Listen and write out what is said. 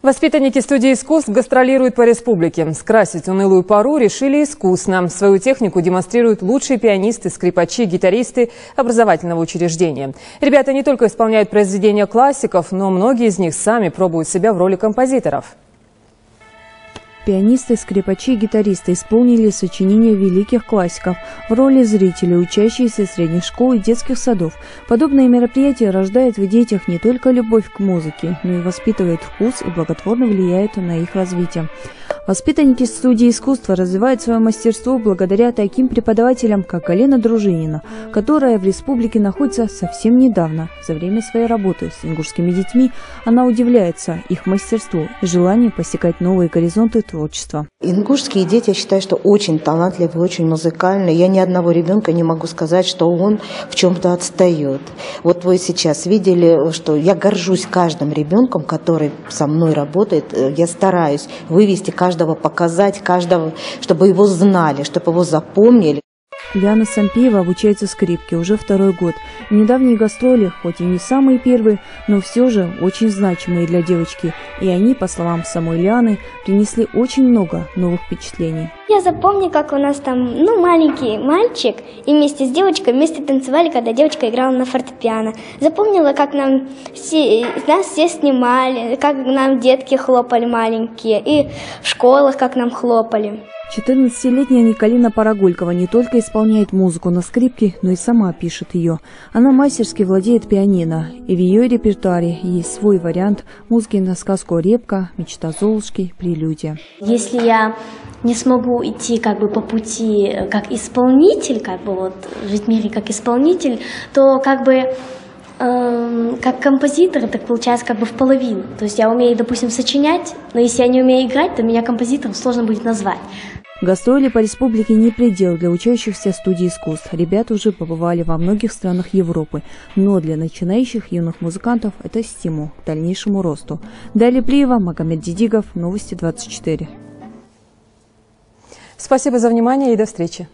Воспитанники студии искусств гастролируют по республике. Скрасить унылую пору решили искусно. Свою технику демонстрируют лучшие пианисты, скрипачи, гитаристы образовательного учреждения. Ребята не только исполняют произведения классиков, но многие из них сами пробуют себя в роли композиторов. Пианисты, скрипачи и гитаристы исполнили сочинения великих классиков в роли зрителей, учащиеся средних школ и детских садов. Подобные мероприятия рождают в детях не только любовь к музыке, но и воспитывают вкус и благотворно влияют на их развитие. Воспитанники студии искусства развивают свое мастерство благодаря таким преподавателям, как Галина Дружинина, которая в республике находится совсем недавно. За время своей работы с ингушскими детьми она удивляется их мастерству и желанию посекать новые горизонты творчества. Ингушские дети, я считаю, что очень талантливые, очень музыкальные. Я ни одного ребенка не могу сказать, что он в чем-то отстает. Вот вы сейчас видели, что я горжусь каждым ребенком, который со мной работает. Я стараюсь вывести каждого, показать каждого, чтобы его знали, чтобы его запомнили. Лиана Сампиева обучается скрипке уже второй год. Недавние гастроли, хоть и не самые первые, но все же очень значимые для девочки. И они, по словам самой Лианы, принесли очень много новых впечатлений. Я запомню, как у нас там маленький мальчик и вместе с девочкой вместе танцевали, когда девочка играла на фортепиано. Запомнила, как нас все снимали, как нам детки хлопали маленькие, и в школах как нам хлопали. 14-летняя Николина Парагулькова не только исполняет музыку на скрипке, но и сама пишет ее. Она мастерски владеет пианино, и в ее репертуаре есть свой вариант музыки на сказку «Репка», «Мечта Золушки», «Прелюдия». Если я не смогу идти по пути как исполнитель, жить в мире как исполнитель, то как композитор, так получается в половину. То есть я умею, допустим, сочинять, но если я не умею играть, то меня композитором сложно будет назвать. Гастроли по республике не предел для учащихся студии искусств. Ребята уже побывали во многих странах Европы, но для начинающих юных музыкантов это стимул к дальнейшему росту. Далее Плиева, Магомед Дидигов, Новости 24. Спасибо за внимание и до встречи.